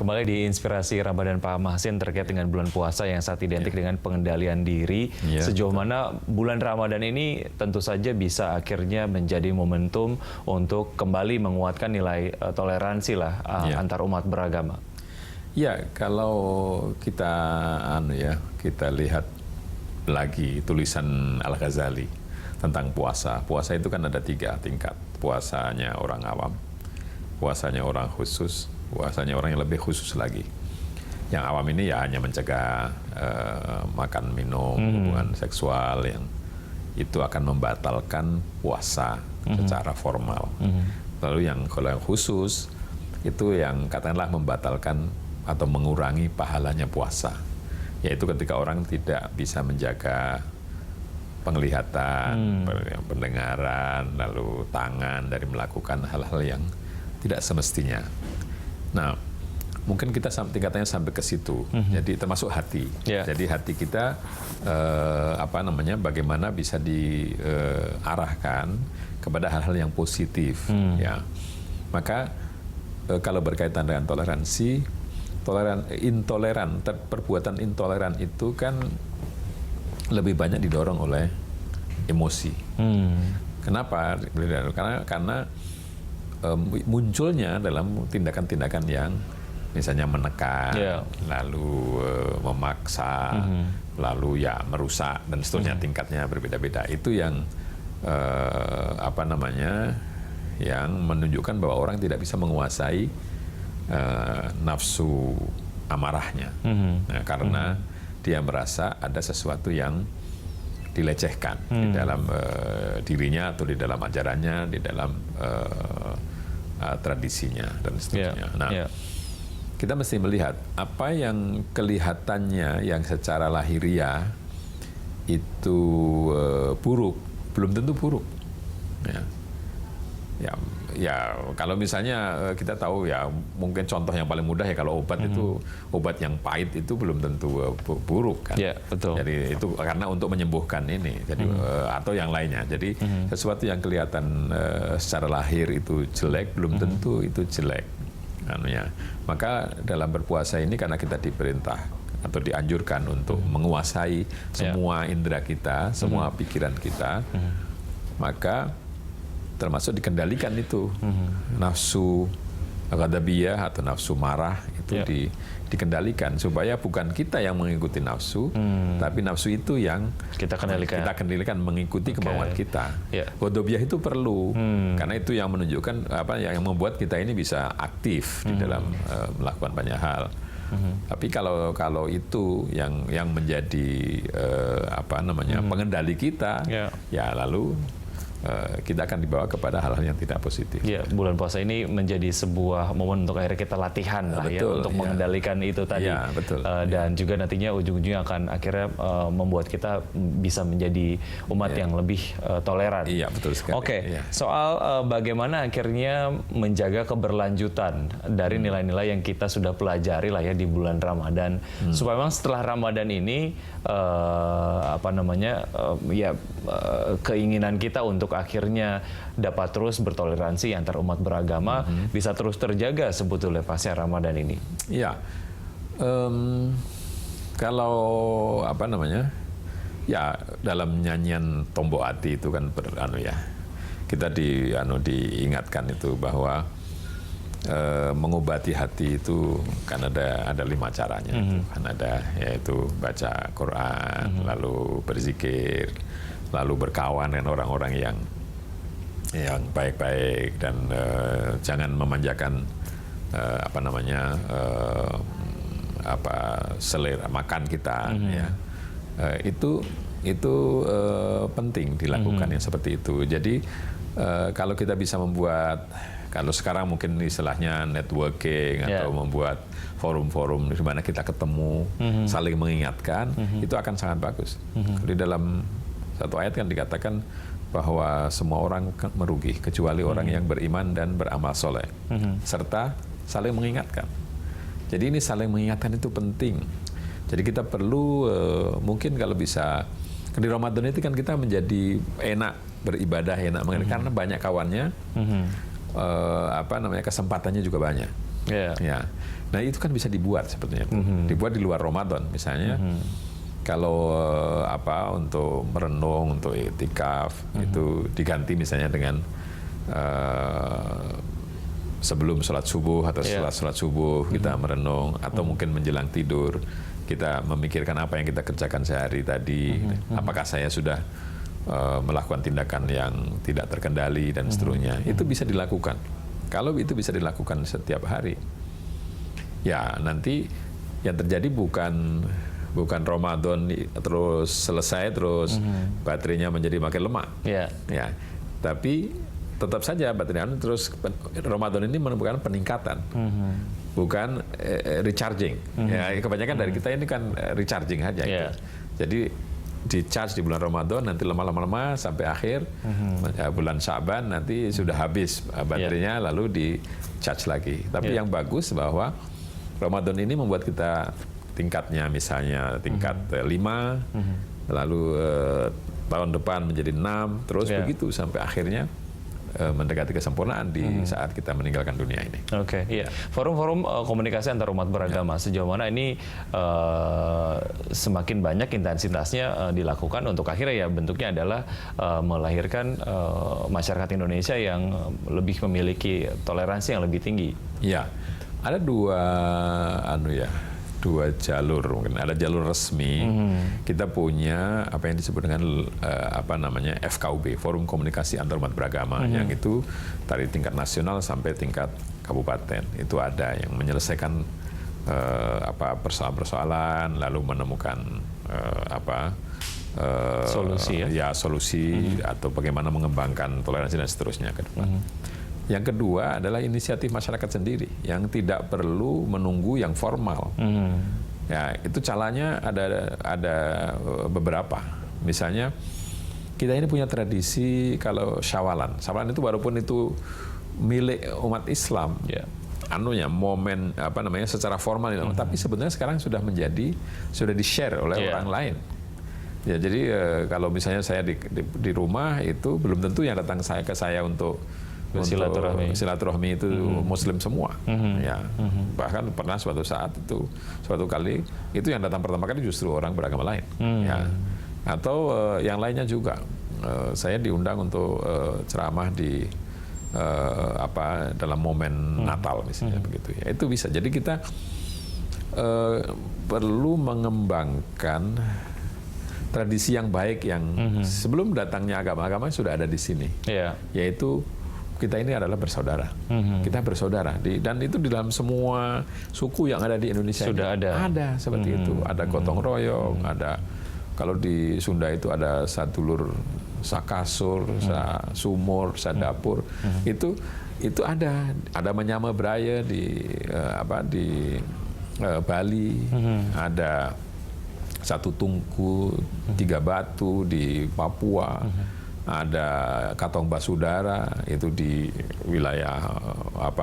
Kembali di Inspirasi Ramadan Pak Mahsin terkait dengan bulan puasa yang saat identik dengan pengendalian diri. Sejauh mana bulan Ramadan ini tentu saja bisa akhirnya menjadi momentum untuk kembali menguatkan nilai toleransi lah antar umat beragama. Ya, kalau kita kita lihat lagi tulisan Al-Ghazali tentang puasa. Puasa itu kan ada 3 tingkat. Puasanya orang awam, puasanya orang khusus, puasanya orang yang lebih khusus lagi. Yang awam ini ya hanya mencegah makan minum, hubungan seksual yang itu akan membatalkan puasa secara formal. Lalu kalau yang khusus itu yang katakanlah membatalkan atau mengurangi pahalanya puasa. Yaitu ketika orang tidak bisa menjaga penglihatan, pendengaran, lalu tangan dari melakukan hal-hal yang tidak semestinya. Nah, mungkin kita tingkatannya sampai ke situ. Jadi termasuk hati. Jadi hati kita bagaimana bisa diarahkan kepada hal-hal yang positif. Ya, maka kalau berkaitan dengan toleransi, perbuatan intoleran itu kan lebih banyak didorong oleh emosi. Kenapa? Karena munculnya dalam tindakan-tindakan yang misalnya menekan, lalu memaksa, lalu ya merusak dan seterusnya, tingkatnya berbeda-beda. Itu yang yang menunjukkan bahwa orang tidak bisa menguasai nafsu amarahnya, karena dia merasa ada sesuatu yang dilecehkan di dalam dirinya atau di dalam ajarannya, di dalam tradisinya dan seterusnya. Kita mesti melihat apa yang kelihatannya yang secara lahiriah itu buruk, belum tentu buruk. Ya, kalau misalnya kita tahu ya, mungkin contoh yang paling mudah ya, kalau obat itu, obat yang pahit itu belum tentu buruk kan. Betul. Jadi itu karena untuk menyembuhkan ini, jadi atau yang lainnya. Jadi sesuatu yang kelihatan secara lahir itu jelek belum tentu itu jelek. Maka dalam berpuasa ini karena kita diperintah atau dianjurkan untuk menguasai semua indera kita, semua pikiran kita, maka termasuk dikendalikan itu nafsu ghadabiyah atau nafsu marah itu dikendalikan supaya bukan kita yang mengikuti nafsu, tapi nafsu itu yang kita kendalikan mengikuti kemauan kita. Ghadabiyah itu perlu karena itu yang menunjukkan yang membuat kita ini bisa aktif di dalam melakukan banyak hal. Tapi kalau itu yang menjadi pengendali kita, ya lalu kita akan dibawa kepada hal-hal yang tidak positif. Bulan puasa ini menjadi sebuah momen untuk akhirnya kita latihan untuk mengendalikan itu tadi. Dan juga nantinya ujung-ujungnya akan akhirnya membuat kita bisa menjadi umat yang lebih toleran. Betul sekali. Soal bagaimana akhirnya menjaga keberlanjutan dari nilai-nilai yang kita sudah pelajari lah ya di bulan Ramadan, supaya memang setelah Ramadan ini keinginan kita untuk akhirnya dapat terus bertoleransi antar umat beragama bisa terus terjaga sebetulnya pasca Ramadan ini. Kalau dalam nyanyian Tombok Ati itu kan kita diingatkan itu bahwa mengobati hati itu kan ada 5 caranya. Kan ada yaitu baca Quran, lalu berzikir, lalu berkawan dengan orang-orang yang baik-baik, dan jangan memanjakan selera makan kita. Itu penting dilakukan yang seperti itu. Jadi kalau kita bisa membuat, kalau sekarang mungkin istilahnya networking atau membuat forum-forum di mana kita ketemu, saling mengingatkan, itu akan sangat bagus. Di dalam satu ayat kan dikatakan bahwa semua orang merugi kecuali orang yang beriman dan beramal soleh, serta saling mengingatkan. Jadi ini saling mengingatkan itu penting. Jadi kita perlu mungkin kalau bisa di Ramadan itu kan kita menjadi enak beribadah, enak karena banyak kawannya, kesempatannya juga banyak. Ya. Nah itu kan bisa dibuat sebetulnya, dibuat di luar Ramadan misalnya. Kalau untuk merenung, untuk iktikaf itu diganti misalnya dengan sebelum sholat subuh atau setelah sholat subuh kita merenung, atau mungkin menjelang tidur kita memikirkan apa yang kita kerjakan sehari tadi, apakah saya sudah melakukan tindakan yang tidak terkendali dan seterusnya. Itu bisa dilakukan. Kalau itu bisa dilakukan setiap hari, ya nanti yang terjadi bukan Ramadan terus selesai terus baterainya menjadi makin lemah. Ya, tapi tetap saja baterai terus Ramadan ini menemukan peningkatan, bukan recharging. Ya, kebanyakan dari kita ini kan recharging aja. Gitu. Jadi di charge di bulan Ramadan, nanti lama-lama sampai akhir bulan Sya'ban nanti sudah habis baterainya, lalu di charge lagi. Tapi yang bagus bahwa Ramadan ini membuat kita tingkatnya misalnya tingkat 5, lalu tahun depan menjadi 6, terus begitu sampai akhirnya mendekati kesempurnaan di saat kita meninggalkan dunia ini. Oke, iya. Forum-forum komunikasi antar umat beragama sejauh mana ini semakin banyak intensitasnya dilakukan untuk akhirnya ya bentuknya adalah melahirkan masyarakat Indonesia yang lebih memiliki toleransi yang lebih tinggi. Iya, ada dua jalur mungkin. Ada jalur resmi, kita punya apa yang disebut dengan FKUB, Forum Komunikasi Antar Umat Beragama, yang itu dari tingkat nasional sampai tingkat kabupaten. Itu ada yang menyelesaikan persoalan-persoalan, lalu menemukan solusi atau bagaimana mengembangkan toleransi dan seterusnya ke depan. Yang kedua adalah inisiatif masyarakat sendiri yang tidak perlu menunggu yang formal. Ya, itu caranya ada beberapa. Misalnya kita ini punya tradisi kalau Syawalan. Syawalan itu walaupun itu milik umat Islam, momen secara formal, tapi sebenarnya sekarang sudah di-share oleh orang lain. Ya, jadi kalau misalnya saya di rumah itu belum tentu yang datang ke saya untuk silaturahmi itu Muslim semua. Bahkan pernah suatu kali itu yang datang pertama kali justru orang beragama lain. Atau yang lainnya juga. Saya diundang untuk ceramah di dalam momen Natal misalnya begitu. Ya, itu bisa. Jadi kita perlu mengembangkan tradisi yang baik yang sebelum datangnya agama-agama sudah ada di sini. Yaitu kita ini adalah bersaudara. Kita bersaudara dan itu di dalam semua suku yang ada di Indonesia sudah ada seperti itu. Ada gotong royong, ada kalau di Sunda itu ada sadulur sakasur, sumur, sadapur. Itu ada menyama braya di Bali, ada satu tungku, 3 batu di Papua. Ada Katong Basudara itu di wilayah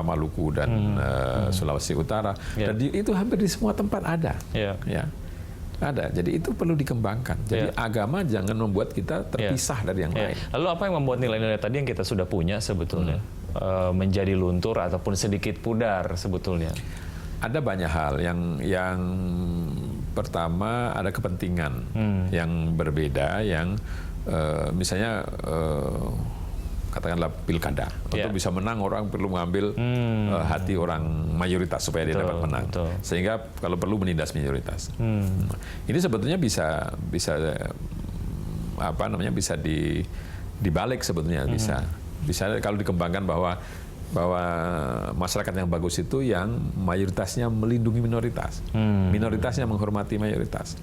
Maluku dan Sulawesi Utara. Dan itu hampir di semua tempat ada. Ada. Jadi itu perlu dikembangkan. Jadi agama jangan membuat kita terpisah dari yang lain. Lalu apa yang membuat nilai-nilai tadi yang kita sudah punya sebetulnya menjadi luntur ataupun sedikit pudar sebetulnya? Ada banyak hal. Yang pertama ada kepentingan yang berbeda yang misalnya katakanlah pilkada, untuk bisa menang orang perlu mengambil hati orang mayoritas supaya dia dapat menang. Sehingga kalau perlu menindas minoritas. Ini sebetulnya bisa dibalik sebetulnya, bisa kalau dikembangkan bahwa masyarakat yang bagus itu yang mayoritasnya melindungi minoritas, minoritasnya menghormati mayoritas.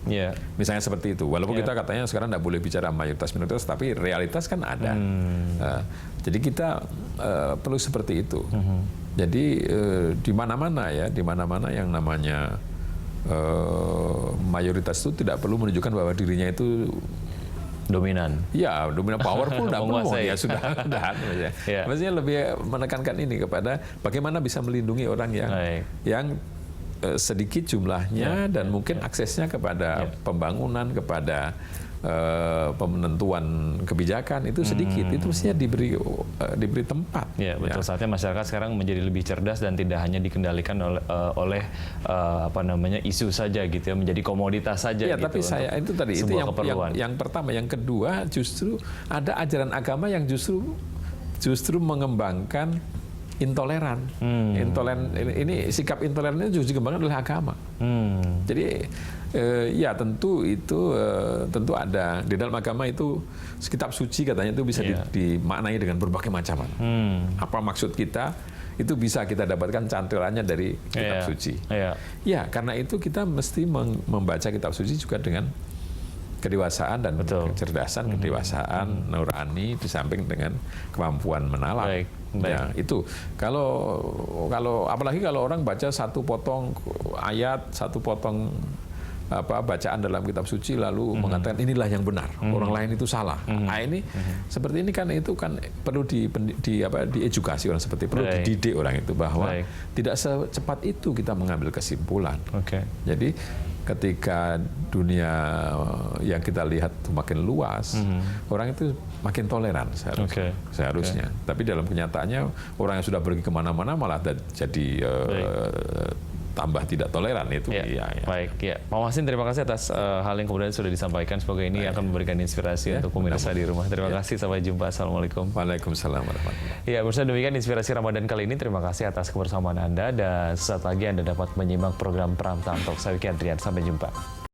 Misalnya seperti itu. Walaupun kita katanya sekarang tidak boleh bicara mayoritas minoritas, tapi realitas kan ada. Jadi kita perlu seperti itu. Jadi di mana-mana yang namanya mayoritas itu tidak perlu menunjukkan bahwa dirinya itu dominan. Ya, dominan, powerful, tidak perlu. Ya sudah. Maksudnya lebih menekankan ini kepada bagaimana bisa melindungi orang yang sedikit jumlahnya dan mungkin aksesnya kepada pembangunan, kepada penentuan kebijakan itu sedikit, itu mestinya diberi tempat. Ya, betul. Saatnya masyarakat sekarang menjadi lebih cerdas dan tidak hanya dikendalikan oleh isu saja gitu ya, menjadi komoditas saja. Ya, gitu, tapi itu tadi itu yang pertama, yang kedua justru ada ajaran agama yang justru mengembangkan intoleran. Ini sikap intoleran ini justru dikembangkan oleh agama. Jadi ya tentu tentu ada di dalam agama itu kitab suci katanya itu bisa dimaknai dengan berbagai macam. Apa maksud kita? Itu bisa kita dapatkan cantilannya dari kitab suci. Ya, karena itu kita mesti membaca kitab suci juga dengan kedewasaan dan kecerdasan, kedewasaan, nurani di samping dengan kemampuan menalar. Ya, itu kalau apalagi kalau orang baca satu potong ayat, satu potong bacaan dalam kitab suci lalu mengatakan inilah yang benar, orang lain itu salah. Nah, ini seperti ini kan itu kan perlu diedukasi orang, seperti perlu dididik orang itu bahwa tidak secepat itu kita mengambil kesimpulan. Jadi ketika dunia yang kita lihat makin luas, orang itu makin toleran seharusnya. Tapi dalam kenyataannya orang yang sudah pergi kemana-mana malah jadi tambah tidak toleran itu. Baik, ya. Pak Mahsin, terima kasih atas hal yang kemudian sudah disampaikan. Semoga ini akan memberikan inspirasi untuk pemirsa di rumah. Terima kasih. Sampai jumpa. Assalamualaikum. Waalaikumsalam warahmatullahi wabarakatuh. Ya, bersama demikian inspirasi Ramadan kali ini. Terima kasih atas kebersamaan Anda dan sesaat lagi Anda dapat menyimak program Pram Time Talk. Saya Wiki Adrian. Sampai jumpa.